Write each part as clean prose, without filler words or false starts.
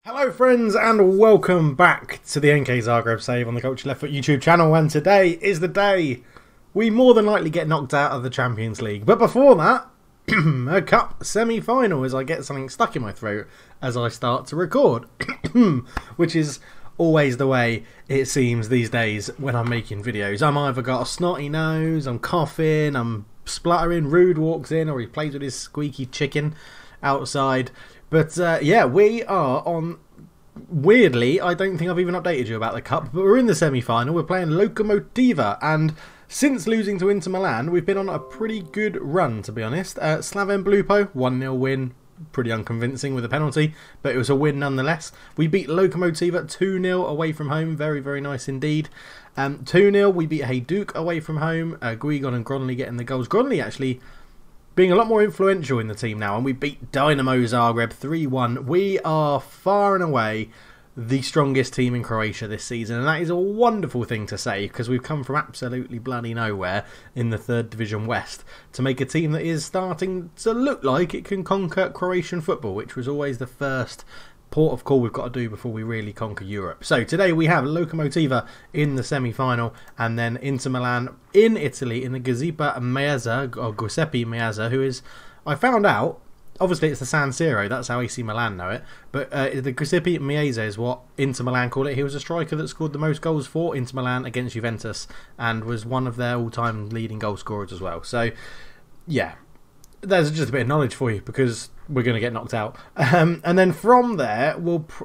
Hello friends and welcome back to the NK Zagreb Save on the Culture Left Foot YouTube channel, and today is the day we more than likely get knocked out of the Champions League. But before that, a cup semi-final as I get something stuck in my throat as I start to record, which is always the way it seems these days when I'm making videos. I'm either got a snotty nose, I'm coughing, I'm spluttering, Rude walks in or he plays with his squeaky chicken outside. But yeah, we are on, weirdly, I don't think I've even updated you about the cup, but we're in the semi-final. We're playing Lokomotiva, and since losing to Inter Milan, we've been on a pretty good run, to be honest. Slaven Blupo, 1-0 win, pretty unconvincing with a penalty, but it was a win nonetheless. We beat Lokomotiva 2-0 away from home, very, very nice indeed. 2-0, we beat Hajduk away from home, Guigon and Gronley getting the goals. Gronley actually being a lot more influential in the team now, and we beat Dynamo Zagreb 3-1. We are far and away the strongest team in Croatia this season, and that is a wonderful thing to say because we've come from absolutely bloody nowhere in the 3rd Division West to make a team that is starting to look like it can conquer Croatian football, which was always the first port of call we've got to do before we really conquer Europe. So today we have Lokomotiva in the semi-final, and then Inter Milan in Italy in the Giuseppe Meazza, who is, I found out, obviously it's the San Siro, that's how AC Milan know it, but the Giuseppe Meazza is what Inter Milan call it. He was a striker that scored the most goals for Inter Milan against Juventus and was one of their all-time leading goal scorers as well. So yeah, there's just a bit of knowledge for you because we're going to get knocked out, and then from there,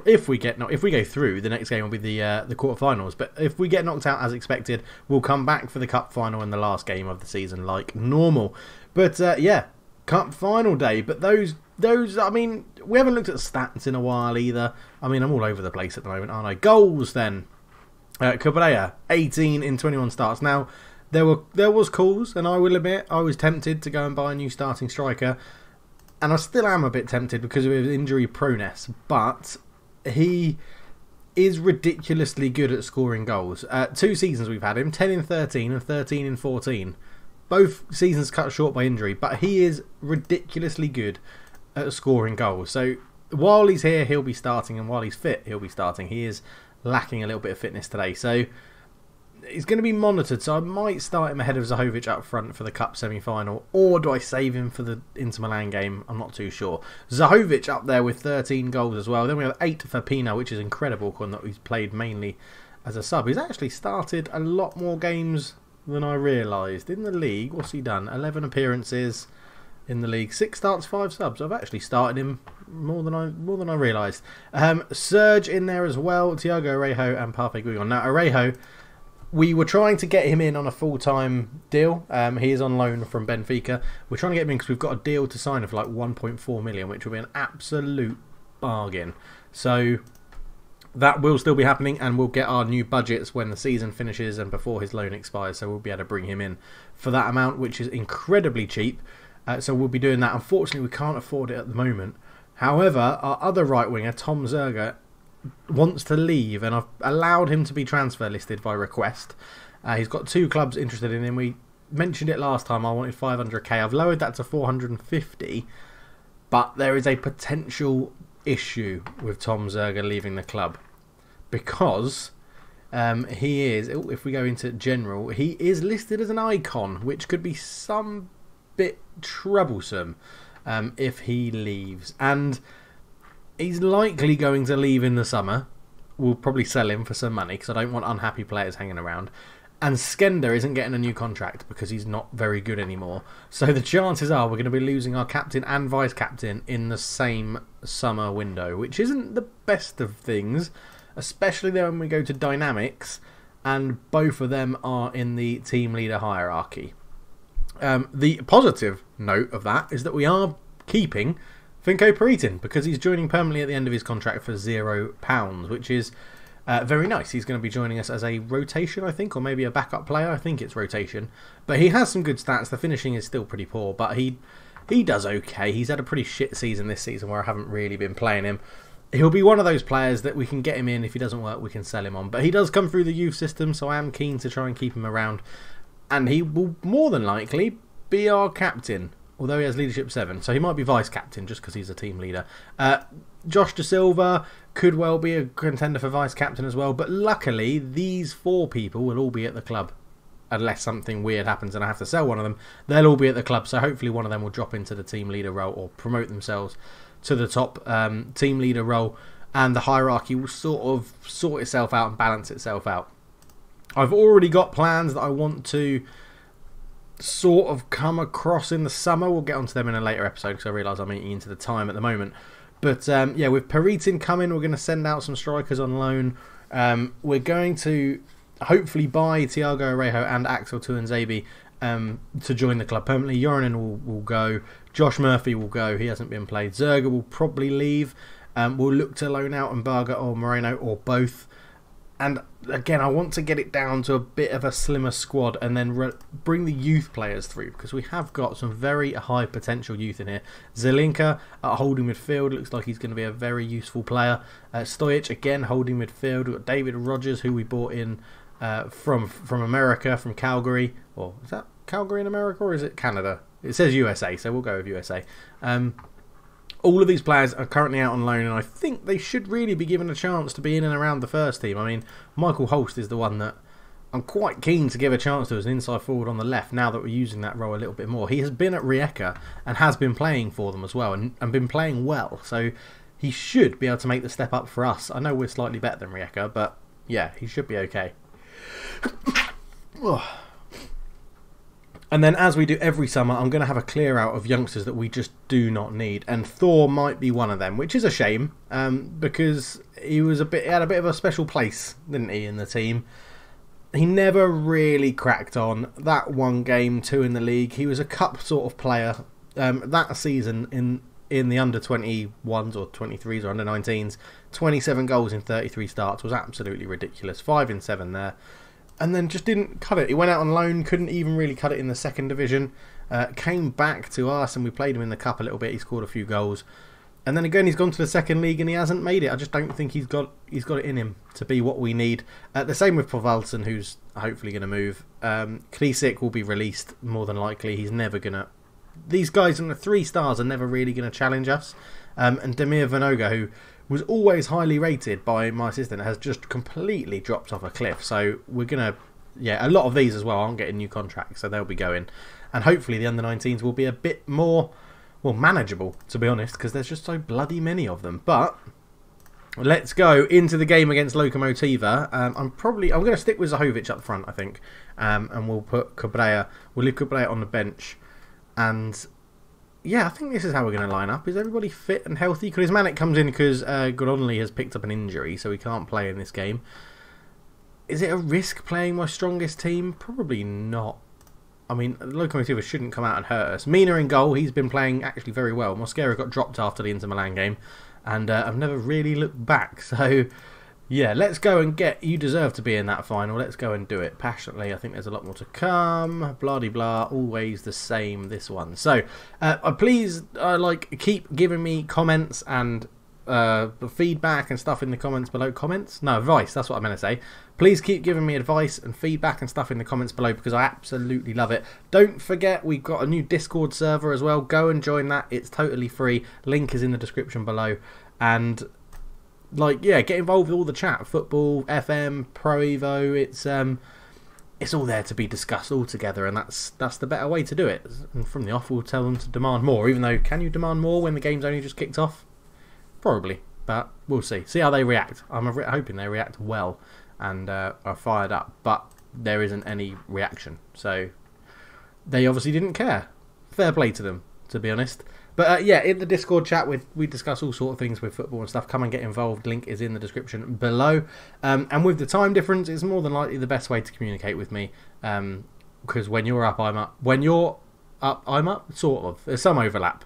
if we go through, the next game will be the quarterfinals. But if we get knocked out as expected, we'll come back for the cup final in the last game of the season like normal. But yeah, cup final day. But those, I mean, we haven't looked at stats in a while either. I mean, I'm all over the place at the moment, aren't I? Goals then. Cabrera, 18 in 21 starts. Now, there was calls, and I will admit I was tempted to go and buy a new starting striker, and I still am a bit tempted because of his injury proneness, but he is ridiculously good at scoring goals. 2 seasons we've had him, 10 in 13 and 13 in 14. Both seasons cut short by injury, but he is ridiculously good at scoring goals. So while he's here, he'll be starting, and while he's fit, he'll be starting. He is lacking a little bit of fitness today, so he's going to be monitored, so I might start him ahead of Zahovic up front for the cup semi-final, or do I save him for the Inter Milan game? I'm not too sure. Zahovic up there with 13 goals as well. Then we have 8 for Pino, which is incredible, considering that he's played mainly as a sub. He's actually started a lot more games than I realised. In the league, what's he done? 11 appearances in the league, 6 starts, 5 subs. I've actually started him more than I realised. Serge in there as well, Thiago Arejo and Pape Guigon. Now Arejo, we were trying to get him in on a full-time deal. He is on loan from Benfica. We're trying to get him in because we've got a deal to sign of like 1.4 million, which will be an absolute bargain. So that will still be happening, and we'll get our new budgets when the season finishes and before his loan expires. So we'll be able to bring him in for that amount, which is incredibly cheap. So we'll be doing that. Unfortunately, we can't afford it at the moment. However, our other right winger, Tom Zerga, wants to leave, and I've allowed him to be transfer listed by request. He's got 2 clubs interested in him. We mentioned it last time. I wanted 500k. I've lowered that to 450, but there is a potential issue with Tom Zerga leaving the club because he is, if we go into general, he is listed as an icon, which could be some bit troublesome if he leaves, and he's likely going to leave in the summer. We'll probably sell him for some money because I don't want unhappy players hanging around. And Skender isn't getting a new contract because he's not very good anymore. So the chances are we're going to be losing our captain and vice-captain in the same summer window, which isn't the best of things, especially when we go to Dynamics, and both of them are in the team leader hierarchy. The positive note of that is that we are keeping Finko Peritin because he's joining permanently at the end of his contract for £0, which is very nice. He's going to be joining us as a rotation, I think, or maybe a backup player. I think it's rotation. But he has some good stats. The finishing is still pretty poor, but he does okay. He's had a pretty shit season this season where I haven't really been playing him. He'll be one of those players that we can get him in. If he doesn't work, we can sell him on. But he does come through the youth system, so I am keen to try and keep him around. And he will more than likely be our captain, although he has leadership 7, so he might be vice captain just because he's a team leader. Josh Da Silva, could well be a contender for vice-captain as well. But luckily, these 4 people will all be at the club. Unless something weird happens and I have to sell one of them, they'll all be at the club. So hopefully one of them will drop into the team leader role or promote themselves to the top team leader role. And the hierarchy will sort of sort itself out and balance itself out. I've already got plans that I want to sort of come across in the summer. We'll get onto them in a later episode because I realise I'm eating into the time at the moment. But yeah, with Peritin coming, we're going to send out some strikers on loan. We're going to hopefully buy Thiago Orejo and Axel Tuanzebe to join the club permanently. Yorinen will go. Josh Murphy will go. He hasn't been played. Zerga will probably leave. We'll look to loan out Mbaga or Moreno or both. And again, I want to get it down to a bit of a slimmer squad and then bring the youth players through, because we have got some very high potential youth in here. Zelinka at holding midfield looks like he's going to be a very useful player. Stojic again holding midfield. We've got David Rogers, who we bought in from America, from Calgary. Or is that Calgary in America or is it Canada? It says USA, so we'll go with USA. All of these players are currently out on loan, and I think they should really be given a chance to be in and around the first team. I mean, Michael Holst is the one that I'm quite keen to give a chance to as an inside forward on the left, now that we're using that role a little bit more. He has been at Rijeka and has been playing for them as well, and been playing well, so he should be able to make the step up for us. I know we're slightly better than Rijeka, but yeah, he should be okay. And then, as we do every summer, I'm going to have a clear out of youngsters that we just do not need. And Thor might be one of them, which is a shame, because he had a bit of a special place, didn't he, in the team. He never really cracked on. That 1 game, 2 in the league. He was a cup sort of player. That season in the under 21s or 23s or under 19s, 27 goals in 33 starts was absolutely ridiculous. 5 in 7 there. And then just didn't cut it. He went out on loan, couldn't even really cut it in the 2nd division. Came back to us and we played him in the cup a little bit. He scored a few goals. And then again, he's gone to the 2nd league and he hasn't made it. I just don't think he's got it in him to be what we need. The same with Povalson, who's hopefully going to move. Krisic will be released more than likely. He's never going to... These guys in the 3 stars are never really going to challenge us. And Demir Vanoga, who was always highly rated by my assistant, has just completely dropped off a cliff. So we're going to... Yeah, a lot of these as well aren't getting new contracts, so they'll be going. And hopefully the under-19s will be a bit more, well, manageable, to be honest, because there's just so bloody many of them. But let's go into the game against Lokomotiva. I'm going to stick with Zahovic up front, I think. And we'll put Cabrera. We'll leave Cabrera on the bench. And... yeah, I think this is how we're going to line up. Is everybody fit and healthy? Krizmanic comes in because Goronli has picked up an injury, so he can't play in this game. Is it a risk playing my strongest team? Probably not. I mean, Lokomotiva shouldn't come out and hurt us. Mina in goal. He's been playing actually very well. Mosquera got dropped after the Inter Milan game, and I've never really looked back. So, yeah, let's go and get... You deserve to be in that final. Let's go and do it passionately. I think there's a lot more to come. Blah-de-blah. Always the same, this one. So, please, keep giving me comments and feedback and stuff in the comments below. Comments? No, advice. That's what I meant to say. Please keep giving me advice and feedback and stuff in the comments below, because I absolutely love it. Don't forget, we've got a new Discord server as well. Go and join that. It's totally free. Link is in the description below. And... yeah, get involved with all the chat. Football, FM, Pro Evo, it's all there to be discussed all together, and that's the better way to do it. And from the off, we'll tell them to demand more, even though, can you demand more when the game's only just kicked off? Probably, but we'll see. See how they react. I'm hoping they react well and are fired up, but there isn't any reaction. So, they obviously didn't care. Fair play to them, to be honest. But yeah, in the Discord chat, we discuss all sort of things with football and stuff. Come and get involved. Link is in the description below. And with the time difference, it's more than likely the best way to communicate with me. Because when you're up, I'm up. When you're up, I'm up. Sort of. There's some overlap.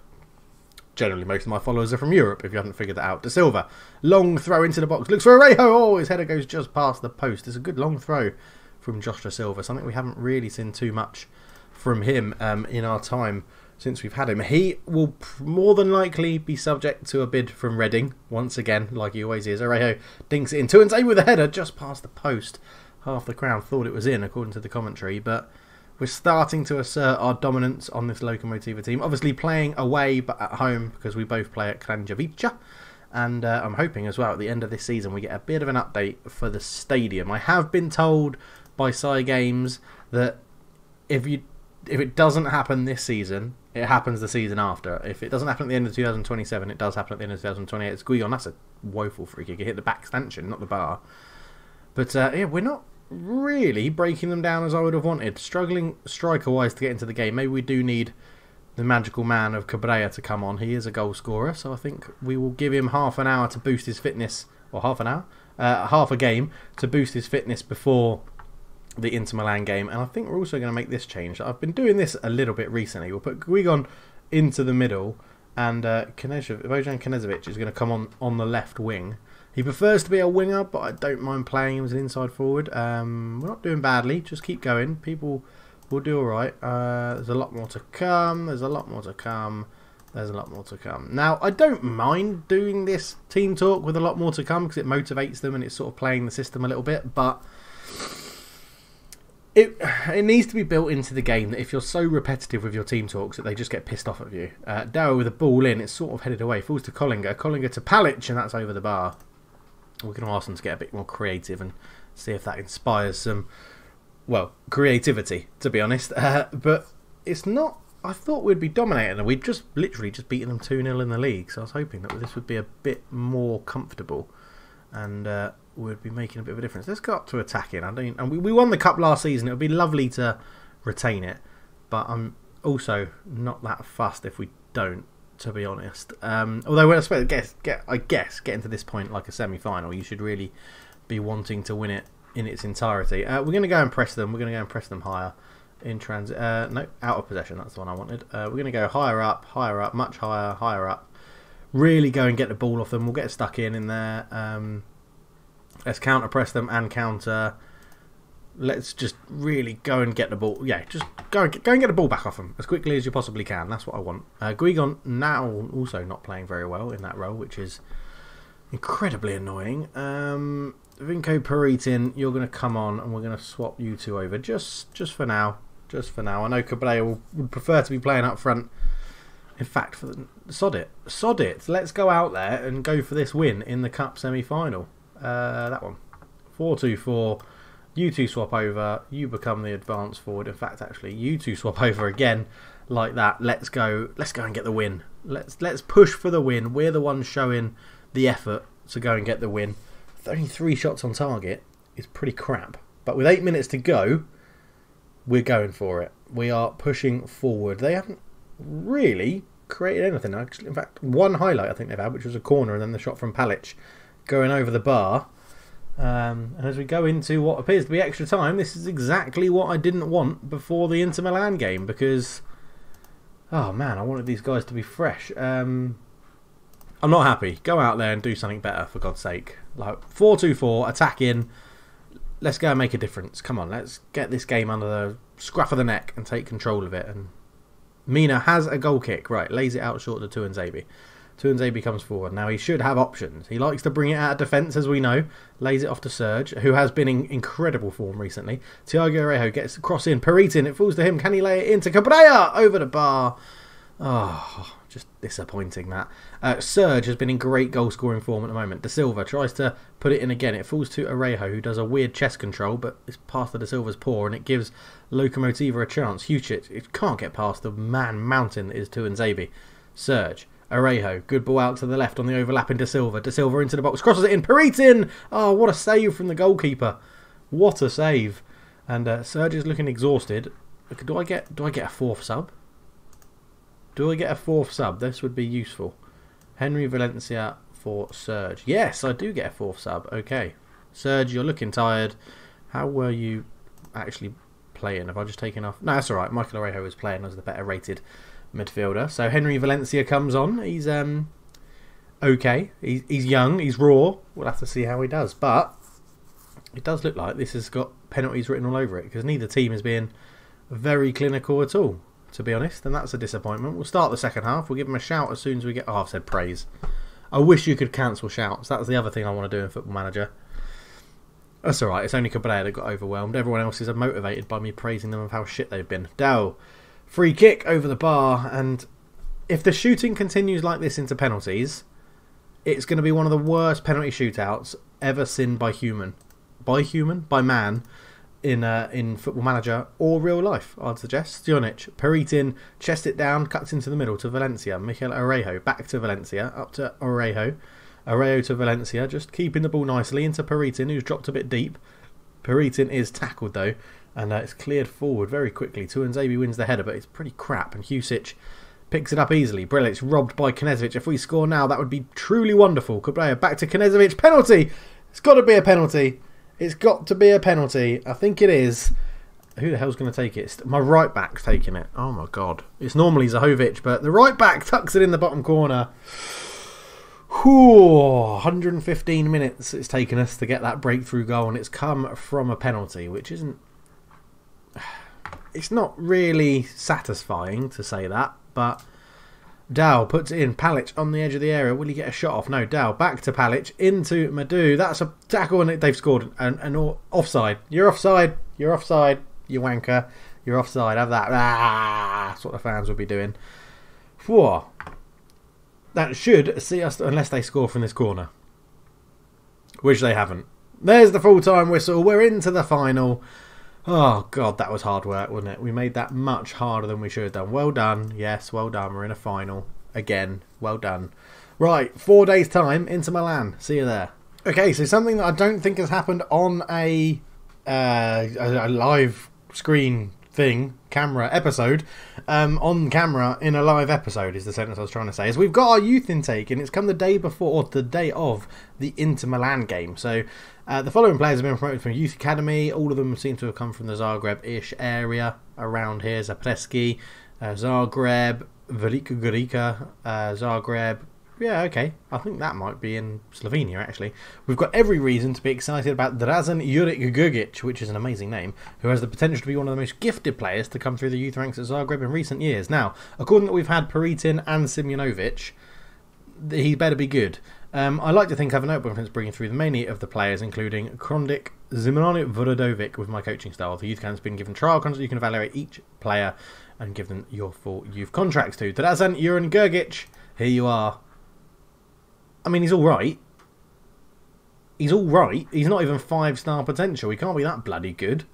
Generally, most of my followers are from Europe, if you haven't figured that out. De Silva. Long throw into the box. Looks for Orejo. Oh, his header goes just past the post. It's a good long throw from Josh De Silva. Something we haven't really seen too much from him in our time since we've had him. He will more than likely be subject to a bid from Reading, once again, like he always is. Orejo dinks it in. Tuanzebe with a header just past the post. Half the crowd thought it was in, according to the commentary, but we're starting to assert our dominance on this Lokomotiva team. Obviously playing away, but at home, because we both play at Kranjevica. And I'm hoping as well at the end of this season we get a bit of an update for the stadium. I have been told by Games that if it doesn't happen this season, it happens the season after. If it doesn't happen at the end of 2027, it does happen at the end of 2028. It's Guigon. That's a woeful free kick. It hit the back stanchion, not the bar. But yeah, we're not really breaking them down as I would have wanted. Struggling striker-wise to get into the game. Maybe we do need the magical man of Cabrera to come on. He is a goal scorer, so I think we will give him half an hour to boost his fitness, or half an hour, half a game to boost his fitness before the Inter Milan game. And I think we're also going to make this change. I've been doing this a little bit recently. We'll put Guigon into the middle, and Bojan Knežević is going to come on the left wing. He prefers to be a winger, but I don't mind playing him as an inside forward. We're not doing badly. Just keep going. People will do all right. There's a lot more to come. There's a lot more to come. There's a lot more to come. Now, I don't mind doing this team talk with a lot more to come because it motivates them and it's sort of playing the system a little bit. But it needs to be built into the game that if you're so repetitive with your team talks that they just get pissed off at you. Dow with a ball in. It's sort of headed away. Falls to Collinger. Collinger to Palic, and that's over the bar. We're going to ask them to get a bit more creative and see if that inspires some, well, creativity, to be honest. But it's not. I thought we'd be dominating them. We'd just literally just beaten them 2-0 in the league. So I was hoping that this would be a bit more comfortable and would be making a bit of a difference. Let's go up to attacking. And we won the cup last season. It would be lovely to retain it. But I'm also not that fussed if we don't, to be honest. Although when I guess getting to this point like a semi-final, you should really be wanting to win it in its entirety. We're going to go and press them. We're going to go and press them higher in transit. No, out of possession. That's the one I wanted. We're going to go higher up, much higher, higher up. Really go and get the ball off them. We'll get stuck in there. Let's counter press them and counter. Let's just really go and get the ball. Yeah, just go and get the ball back off them as quickly as you possibly can. That's what I want. Guigon now also not playing very well in that role, which is incredibly annoying. Vinko Peritin, you're going to come on and we're going to swap you two over just for now. Just for now. I know Cabrera would prefer to be playing up front. In fact, sod it. Let's go out there and go for this win in the cup semi-final. That one. 4-2-4. You two swap over. You become the advance forward. In fact, actually, you two swap over again like that. Let's go and get the win. Let's push for the win. We're the ones showing the effort to go and get the win. Only 3 shots on target is pretty crap. But with 8 minutes to go, we're going for it. We are pushing forward. They haven't really created anything. Actually, in fact, one highlight I think they've had, which was a corner, and then the shot from Palic going over the bar. And as we go into what appears to be extra time, this is exactly what I didn't want before the Inter Milan game, because oh man, I wanted these guys to be fresh. I'm not happy. Go out there and do something better, for God's sake. Like 4-2-4, attack in. Let's go and make a difference. Come on, let's get this game under the scruff of the neck and take control of it. And Mina has a goal kick. Right, lays it out short to Tuanzebe. Tuanzebe comes forward. Now he should have options. He likes to bring it out of defence, as we know. Lays it off to Serge, who has been in incredible form recently. Thiago Orejo gets the cross in. Peritin, it falls to him. Can he lay it into Cabrera? Over the bar. Oh, just disappointing that. Serge has been in great goal-scoring form at the moment. De Silva tries to put it in again. It falls to Orejo, who does a weird chest control, but it's past the De Silva's paw, and it gives Lokomotiva a chance. Hucic, it can't get past the mountain that is Tuanzebe. Serge. Orejo, good ball out to the left on the overlapping De Silva. De Silva into the box, crosses it in. Peritin! Oh, what a save from the goalkeeper. What a save. And Serge is looking exhausted. Do I get a fourth sub? Do I get a fourth sub? This would be useful. Henry Valencia for Serge. Yes, I do get a fourth sub. Okay. Serge, you're looking tired. How were you actually playing? Have I just taken off? No, that's alright. Michael Orejo was playing as the better rated midfielder. So Henry Valencia comes on. He's okay. He's young. He's raw. We'll have to see how he does. But it does look like this has got penalties written all over it, because neither team is being very clinical at all, to be honest, and that's a disappointment. We'll start the second half. We'll give them a shout as soon as we get... Oh, I've said praise. I wish you could cancel shouts. That's the other thing I want to do in Football Manager. That's alright. It's only Cabrera that got overwhelmed. Everyone else is motivated by me praising them of how shit they've been. Dow. Free kick over the bar, and if the shooting continues like this into penalties, it's going to be one of the worst penalty shootouts ever seen by human. By man in Football Manager or real life, I'd suggest. Stjonic, Peritin, chest it down, cuts into the middle to Valencia. Mikel Orejo, back to Valencia, up to Orejo. Orejo to Valencia, just keeping the ball nicely into Peritin, who's dropped a bit deep. Peritin is tackled though, and it's cleared forward very quickly. Tuanzebe wins the header, but it's pretty crap, and Husic picks it up easily. Brilliant, it's robbed by Knežević. If we score now, that would be truly wonderful. Cabrera back to Knežević, penalty! It's got to be a penalty. It's got to be a penalty. I think it is. Who the hell's going to take it? My right back's taking it. Oh my god. It's normally Zahovic, but the right back tucks it in the bottom corner. Whew, 115 minutes it's taken us to get that breakthrough goal, and it's come from a penalty, which isn't... It's not really satisfying to say that, but Dow puts it in. Palic on the edge of the area. Will he get a shot off? No, Dow back to Palic, into Madu. That's a tackle, and they've scored. And offside. You're offside. You're offside. You wanker. You're offside. Have that. That's what the fans will be doing. Whoa. That should see us, unless they score from this corner, which they haven't. There's the full-time whistle. We're into the final. Oh, God, that was hard work, wasn't it? We made that much harder than we should have done. Well done. Yes, well done. We're in a final. Again, well done. Right, 4 days' time, Inter Milan. See you there. Okay, so something that I don't think has happened on a live screen thing, camera episode, on camera in a live episode is the sentence I was trying to say, is we've got our youth intake, and it's come the day before, or the day of, the Inter Milan game. So the following players have been promoted from youth academy. All of them seem to have come from the Zagreb-ish area around here. Zapreski, Zagreb, Velika Gorica, Zagreb. Yeah, okay. I think that might be in Slovenia, actually. We've got every reason to be excited about Drazen Juric Grgic, which is an amazing name, who has the potential to be one of the most gifted players to come through the youth ranks at Zagreb in recent years. Now, according that we've had Peritin and Simjonovic, he better be good. I like to think I have a notebook since bringing through the many of the players, including Krondik, Zimrani Vorodovic, with my coaching style. The youth camp has been given trial contracts. You can evaluate each player and give them your full youth contracts to. Drazen Juric Grgic, here you are. I mean, he's all right. He's all right. He's not even 5-star potential. He can't be that bloody good.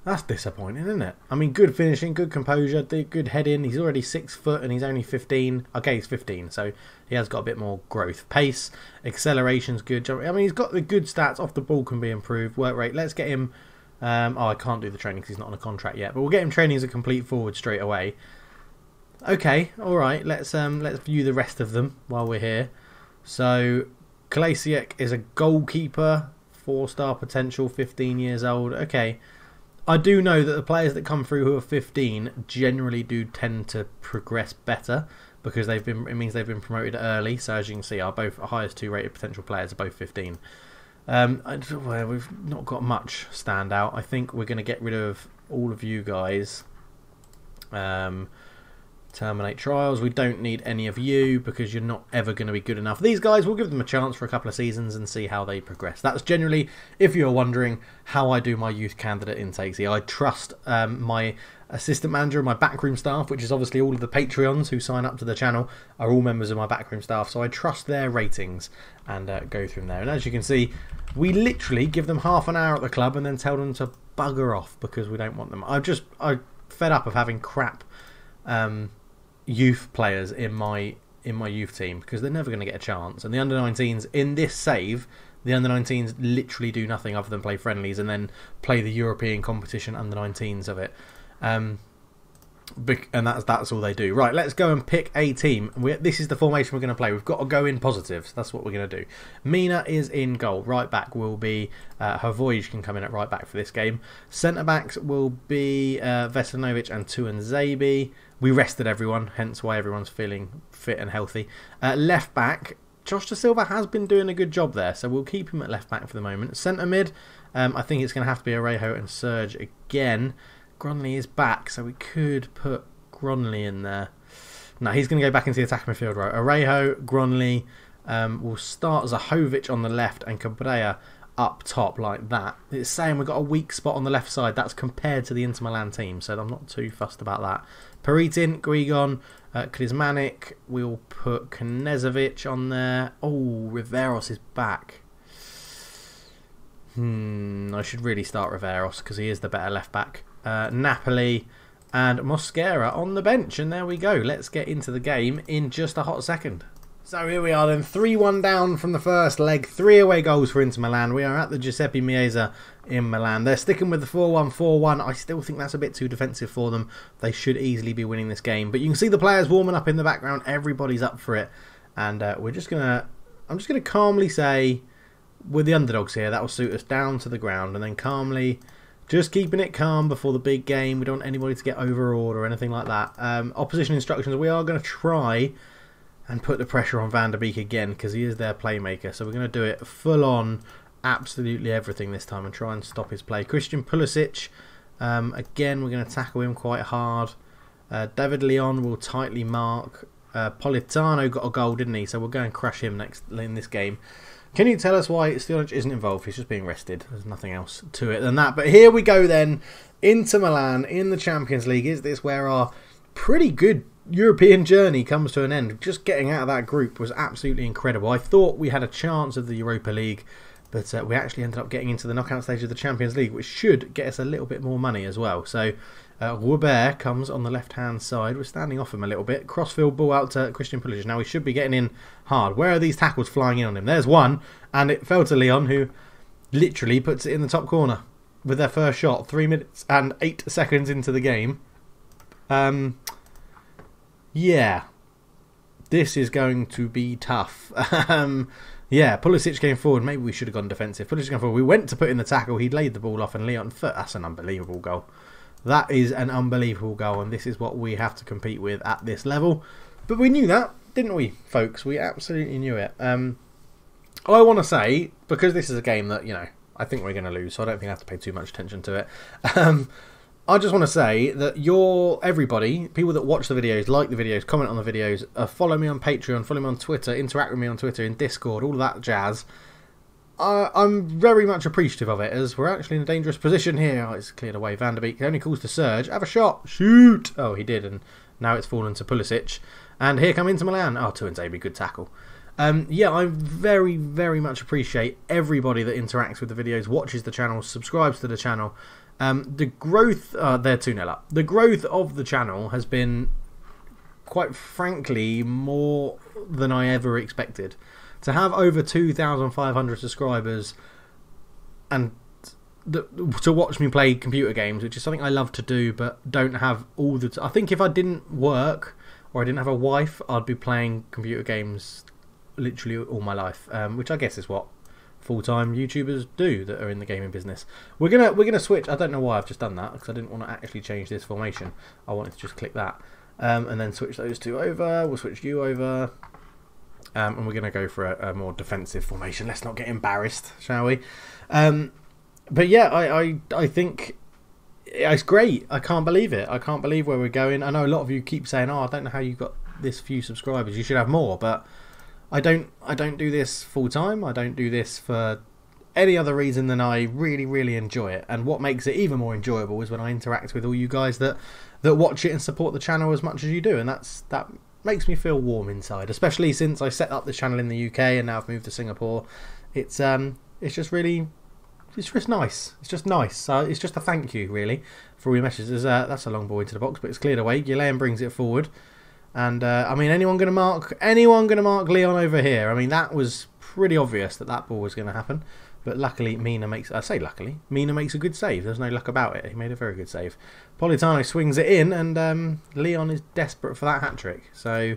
That's disappointing, isn't it? I mean, good finishing, good composure, good heading. He's already 6 foot and he's only 15. Okay, he's 15, so he has got a bit more growth. Pace, acceleration's good. I mean, he's got the good stats. Off the ball can be improved. Work rate. Let's get him... I can't do the training because he's not on a contract yet. But we'll get him training as a complete forward straight away. Okay, all right. Let's view the rest of them while we're here. So, Kalasiak is a goalkeeper, 4-star potential, 15 years old. Okay, I do know that the players that come through who are 15 generally do tend to progress better because it means they've been promoted early. So as you can see, our highest 2 rated potential players are both 15. We've not got much standout. I think we're going to get rid of all of you guys. Terminate trials. We don't need any of you because you're not ever going to be good enough. These guys, we'll give them a chance for a couple of seasons and see how they progress. That's generally, if you're wondering, how I do my youth candidate intakes. I trust my assistant manager and my backroom staff, which is obviously all of the Patreons who sign up to the channel are all members of my backroom staff. So I trust their ratings and go through there. And as you can see, we literally give them half an hour at the club and then tell them to bugger off because we don't want them. I'm fed up of having crap youth players in my youth team because they're never going to get a chance. And the under-19s in this save, the under-19s literally do nothing other than play friendlies and then play the European competition under-19s of it. And that's all they do. Right, let's go and pick a team. This is the formation we're going to play. We've got to go in positives. That's what we're going to do. Mina is in goal. Right back will be Hrvoje can come in at right back for this game. Centre backs will be Veselinovic and Tuanzebe. We rested everyone, hence why everyone's feeling fit and healthy. Left back, Josh Da Silva has been doing a good job there, so we'll keep him at left back for the moment. Centre mid, I think it's going to have to be Orejo and Serge again. Gronley is back, so we could put Gronley in there. No, he's going to go back into the attacking midfield row. Orejo, Gronley, will start Zahovic on the left and Cabrera up top like that. It's saying we've got a weak spot on the left side. That's compared to the Inter Milan team, so I'm not too fussed about that. Peritin, Guigon, Krizmanic, we'll put Knezovic on there. Oh, Riveros is back. I should really start Riveros because he is the better left back. Napoli and Mosquera on the bench, and there we go. Let's get into the game in just a hot second. So here we are then, 3-1 down from the first leg, 3 away goals for Inter Milan. We are at the Giuseppe Meazza in Milan. They're sticking with the 4-1-4-1. I still think that's a bit too defensive for them. They should easily be winning this game. But you can see the players warming up in the background. Everybody's up for it. And I'm just gonna calmly say, we're the underdogs here. That will suit us down to the ground. And then calmly, just keeping it calm before the big game. We don't want anybody to get overawed or anything like that. Opposition instructions, we are going to try and put the pressure on Van der Beek again because he is their playmaker. So we're going to do it full on, absolutely everything this time and try and stop his play. Christian Pulisic, again, we're going to tackle him quite hard. David Leon will tightly mark. Politano got a goal, didn't he? So we'll go and crush him next in this game. Can you tell us why Stionic isn't involved? He's just being rested. There's nothing else to it than that. But here we go then. Inter Milan in the Champions League. Is this where our pretty good European journey comes to an end? Just getting out of that group was absolutely incredible. I thought we had a chance of the Europa League, but we actually ended up getting into the knockout stage of the Champions League, which should get us a little bit more money as well. So Robert comes on the left-hand side. We're standing off him a little bit. Crossfield ball out to Christian Pulisic. Now we should be getting in hard. Where are these tackles flying in on him? There's one, and it fell to Leon, who literally puts it in the top corner with their first shot 3 minutes and 8 seconds into the game. Yeah, this is going to be tough. Yeah, Pulisic came forward. Maybe we should have gone defensive. Pulisic came forward. We went to put in the tackle. He laid the ball off, and Leon, that's an unbelievable goal. That is an unbelievable goal, and this is what we have to compete with at this level. But we knew that, didn't we, folks? We absolutely knew it. I want to say, because this is a game that, you know, I think we're going to lose, so I don't think I have to pay too much attention to it. I just want to say that everybody, people that watch the videos, like the videos, comment on the videos, follow me on Patreon, follow me on Twitter, interact with me on Twitter, in Discord, all of that jazz. I'm very much appreciative of it, as we're actually in a dangerous position here. Oh, it's cleared away. Van der Beek only calls to Serge. Have a shot. Shoot. Oh, he did, and now it's fallen to Pulisic. And here come Inter Milan. Oh, Tuanzebe, good tackle. Yeah, I very, very much appreciate everybody that interacts with the videos, watches the channel, subscribes to the channel. The growth, they're 2-0 up. The growth of the channel has been, quite frankly, more than I ever expected. To have over 2,500 subscribers and to watch me play computer games, which is something I love to do, but don't have all the. I think if I didn't work or I didn't have a wife, I'd be playing computer games literally all my life, which I guess is what full-time YouTubers do that are in the gaming business. We're gonna switch. I don't know why I've just done that, because I didn't want to actually change this formation. I wanted to just click that and then switch those two over. We'll switch you over, and we're gonna go for a more defensive formation. Let's not get embarrassed, shall we? But yeah, I think it's great. I can't believe it. I can't believe where we're going. I know a lot of you keep saying, "Oh, I don't know how you got this few subscribers. You should have more," but I don't do this full time. I don't do this for any other reason than I really, really enjoy it. And what makes it even more enjoyable is when I interact with all you guys that watch it and support the channel as much as you do. And that makes me feel warm inside, especially since I set up this channel in the UK and now I've moved to Singapore. It's just really, it's just nice. It's just nice. It's just a thank you, really, for all your messages. That's a long ball into the box, but it's cleared away. Guillain brings it forward. And, I mean, anyone going to mark Leon over here? I mean, that was pretty obvious that ball was going to happen. But luckily, Mina makes a good save. There's no luck about it. He made a very good save. Politano swings it in, and Leon is desperate for that hat-trick. So,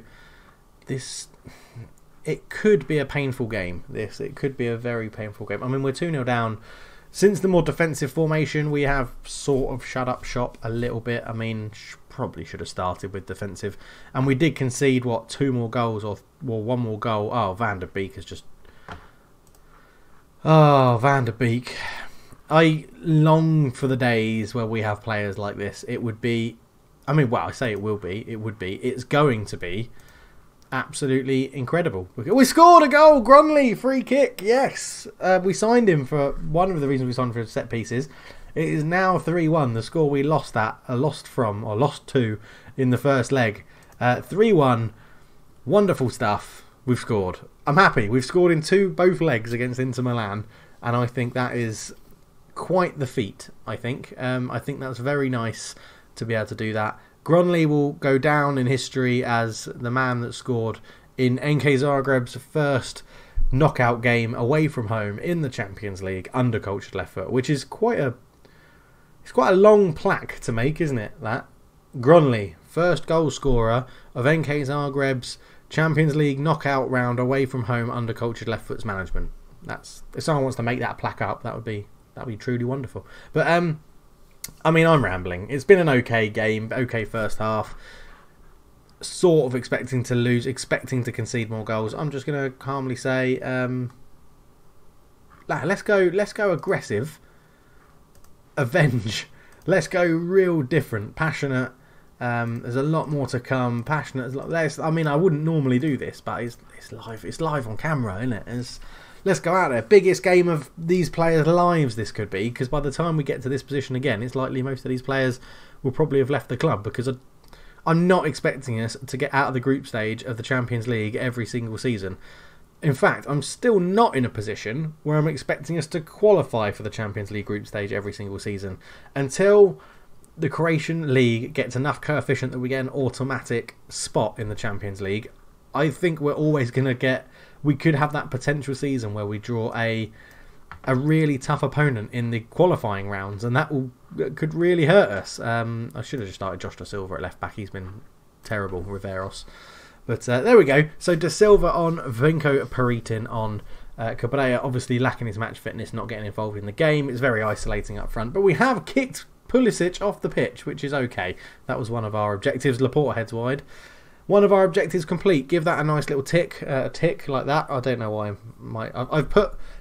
it could be a painful game. It could be a very painful game. I mean, we're 2-0 down. Since the more defensive formation, we have sort of shut up shop a little bit. I mean, probably should have started with defensive. And we did concede, what, 2 more goals or one more goal. Oh, Van der Beek is just... Oh, Van der Beek. I long for the days where we have players like this. It would be... I mean, well, I say it will be. It would be. It's going to be absolutely incredible. We scored a goal! Grunley, free kick, yes! We signed him for... One of the reasons we signed for set pieces. It is now 3-1, the score we lost to in the first leg. 3-1. Wonderful stuff. We've scored. I'm happy. We've scored in both legs against Inter Milan, and I think that is quite the feat, I think. I think that's very nice to be able to do that. Gronley will go down in history as the man that scored in NK Zagreb's first knockout game away from home in the Champions League under cultured left foot, which is quite a long plaque to make, isn't it? That Gronley, first goal scorer of NK Zagreb's Champions League knockout round away from home under cultured left foot's management. That's, if someone wants to make that plaque up, that'd be truly wonderful. But I mean, I'm rambling. It's been an okay game, okay first half. Sort of expecting to lose, expecting to concede more goals. I'm just going to calmly say, let's go aggressive, avenge. Let's go real different, passionate. There's a lot more to come. Passionate. I mean, I wouldn't normally do this, but it's live. It's live on camera, isn't it? Let's go out there. Biggest game of these players' lives this could be, because by the time we get to this position again, it's likely most of these players will probably have left the club, because I'm not expecting us to get out of the group stage of the Champions League every single season. In fact, I'm still not in a position where I'm expecting us to qualify for the Champions League group stage every single season until the Croatian league gets enough coefficient that we get an automatic spot in the Champions League. I think we're always going to get... We could have that potential season where we draw a really tough opponent in the qualifying rounds, and that could really hurt us. I should have just started Josh Da Silva at left back. He's been terrible, Riveros. But there we go. So Da Silva on, Vinko Peritin on. Cabrera obviously lacking his match fitness, not getting involved in the game. It's very isolating up front. But we have kicked Pulisic off the pitch, which is okay. That was one of our objectives. Laporte heads wide. One of our objectives complete. Give that a nice little tick, a tick like that. I don't know why.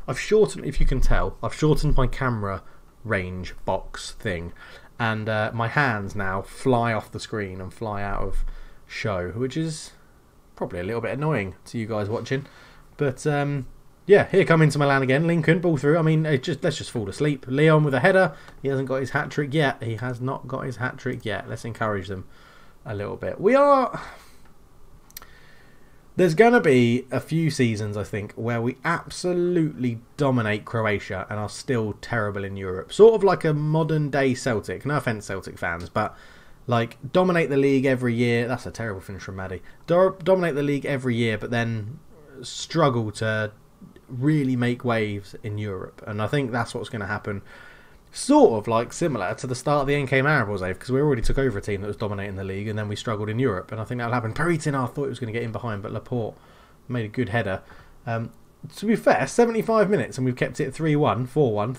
I've shortened, if you can tell, I've shortened my camera range box thing, and my hands now fly off the screen and fly out of show, which is probably a little bit annoying to you guys watching. But yeah, here come Inter Milan again. Lincoln ball through. I mean, let's just fall asleep. Leon with a header. He hasn't got his hat trick yet. He has not got his hat trick yet. Let's encourage them a little bit. There's going to be a few seasons, I think, where we absolutely dominate Croatia and are still terrible in Europe. Sort of like a modern day Celtic. No offence, Celtic fans, but like dominate the league every year. That's a terrible finish from Maddie. Dominate the league every year, but then struggle to really make waves in Europe. And I think that's what's going to happen. Sort of like similar to the start of the NK Maribor wave, because we already took over a team that was dominating the league and then we struggled in Europe, and I think that'll happen. Peritin, I thought he was going to get in behind, but Laporte made a good header. To be fair, 75 minutes and we've kept it 3-1, 4-1,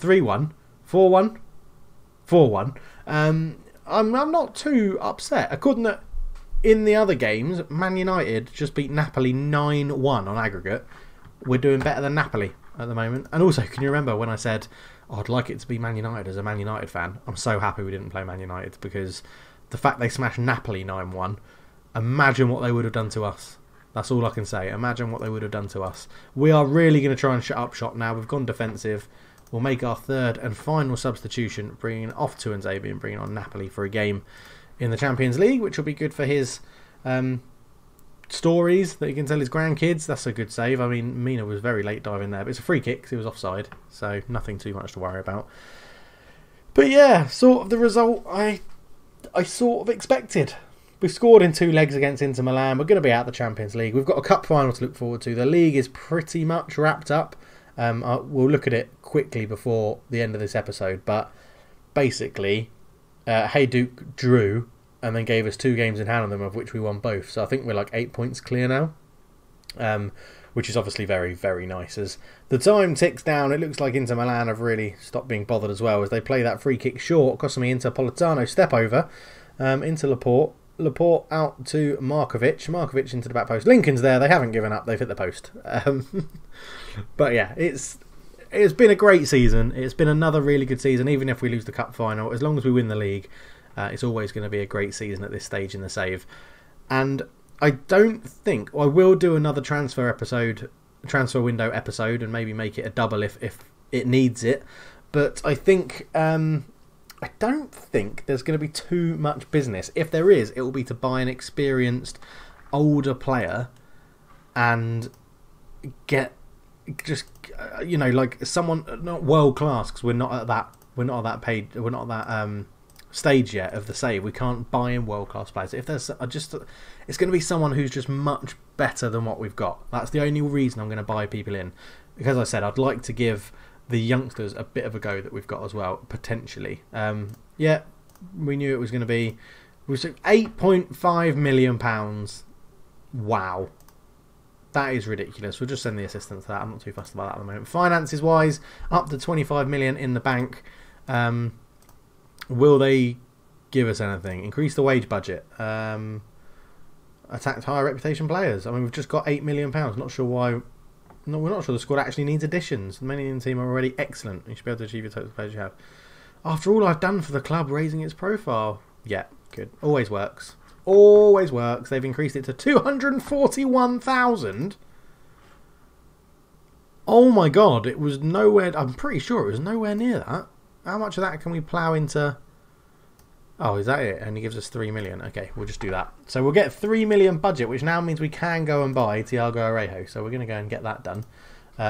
3-1, 4-1, 4-1. I'm not too upset. According to in the other games, Man United just beat Napoli 9-1 on aggregate. We're doing better than Napoli at the moment. And also, can you remember when I said I'd like it to be Man United as a Man United fan? I'm so happy we didn't play Man United, because the fact they smashed Napoli 9-1, imagine what they would have done to us. That's all I can say. Imagine what they would have done to us. We are really going to try and shut up shop now. We've gone defensive. We'll make our third and final substitution, bringing off Tuanzebe and bringing on Napoli for a game in the Champions League, which will be good for his stories that he can tell his grandkids. That's a good save. I mean, Mina was very late diving there, but it's a free kick because he was offside, so nothing too much to worry about. But yeah, sort of the result I sort of expected. We've scored in 2 legs against Inter Milan. We're going to be out of the Champions League. We've got a cup final to look forward to. The league is pretty much wrapped up. We'll look at it quickly before the end of this episode, but basically Hajduk drew and then gave us 2 games in hand on them, of which we won both. So I think we're like 8 points clear now, which is obviously very, very nice. As the time ticks down, it looks like Inter Milan have really stopped being bothered as well, as they play that free kick short, costing me Interpolitano step over into Laporte. Laporte out to Markovic. Markovic into the back post. Lincoln's there. They haven't given up. They've hit the post. But yeah, it's been a great season. It's been another really good season, even if we lose the cup final. As long as we win the league, it's always going to be a great season at this stage in the save. And I don't think... I will do another transfer window episode, and maybe make it a double if it needs it. But I think I don't think there's going to be too much business. If there is, it will be to buy an experienced, older player and get just like someone not world class, because we're not at that stage yet of the save. We can't buy in world class players. If there's it's going to be someone who's just much better than what we've got. That's the only reason I'm going to buy people in, because I said I'd like to give the youngsters a bit of a go that we've got as well, potentially. Yeah, we knew it was going to be. We said £8.5 million. Wow, that is ridiculous. We'll just send the assistant to that. I'm not too fussed about that at the moment. Finances wise, up to 25 million in the bank. Will they give us anything? Increase the wage budget. Attacked higher reputation players. I mean, we've just got £8 million. Not sure why. No, we're not sure the squad actually needs additions. Many in the team are already excellent. You should be able to achieve your total players you have. After all I've done for the club, raising its profile. Yeah, good. Always works. Always works. They've increased it to 241,000. Oh my god, it was nowhere. I'm pretty sure it was nowhere near that. How much of that can we plough into? Oh, is that it? And he gives us 3 million. Okay, we'll just do that. So we'll get 3 million budget, which now means we can go and buy Thiago Arejo. So we're going to go and get that done.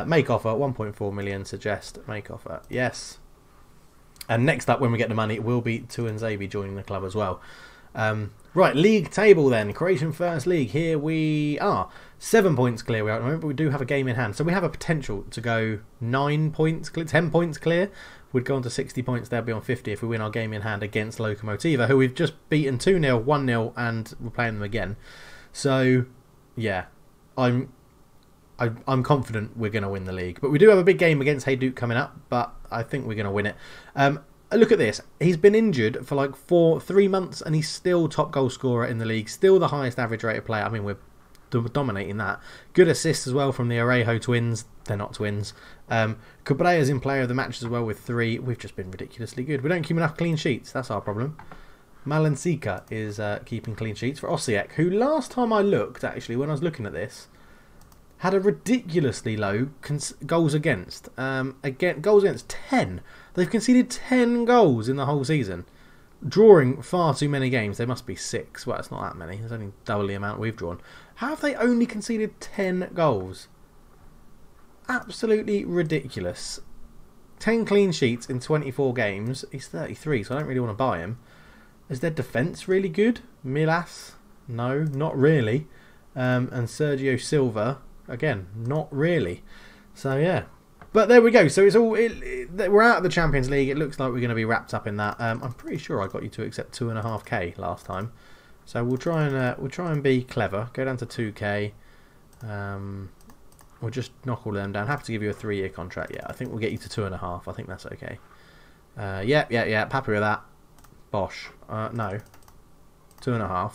Make offer, 1.4 million. Suggest, make offer. Yes. And next up, when we get the money, it will be Tuanzebe joining the club as well. Right, league table then. Croatian First League. Here we are. 7 points clear we are at the moment, but we do have a game in hand. So we have a potential to go 9 points, 10 points clear. We'd go on to 60 points. They'll be on 50 if we win our game in hand against Lokomotiva, who we've just beaten 2-0, 1-0, and we're playing them again. So, yeah, I'm confident we're going to win the league. But we do have a big game against Hajduk coming up, but I think we're going to win it. Look at this. He's been injured for like 3 months, and he's still top goal scorer in the league. Still the highest average rated player. I mean, we're dominating that. Good assists as well from the Arejo twins. They're not twins. Cabrella's in player of the match as well with 3. We've just been ridiculously good. We don't keep enough clean sheets. That's our problem. Malansika is keeping clean sheets for Osijek, who last time I looked, actually, when I was looking at this, had a ridiculously low goals against. Goals against 10. They've conceded 10 goals in the whole season. Drawing far too many games. There must be 6. Well, it's not that many. There's only double the amount we've drawn. How have they only conceded 10 goals? Absolutely ridiculous. 10 clean sheets in 24 games. He's 33, so I don't really want to buy him. Is their defence really good? Milas? No, not really. And Sergio Silva? Again, not really. So, yeah. But there we go. So it's all we're out of the Champions League. It looks like we're going to be wrapped up in that. I'm pretty sure I got you to accept 2.5k last time. So we'll try and be clever. Go down to 2k. We'll just knock all of them down. Happy to give you a 3-year contract. Yeah, I think we'll get you to 2.5. I think that's okay. Yeah. Happy with that. Bosh. No. 2.5.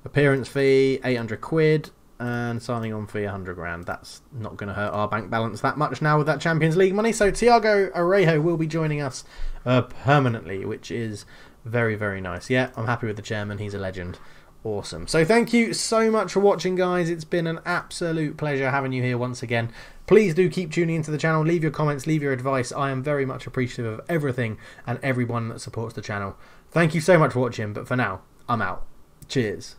Appearance fee 800 quid. And signing on fee 100 grand. That's not going to hurt our bank balance that much now with that Champions League money. So Thiago Arejo will be joining us permanently, which is very, very nice. Yeah, I'm happy with the chairman. He's a legend. Awesome. So thank you so much for watching, guys. It's been an absolute pleasure having you here once again. Please do keep tuning into the channel. Leave your comments, leave your advice. I am very much appreciative of everything and everyone that supports the channel. Thank you so much for watching. But for now, I'm out. Cheers.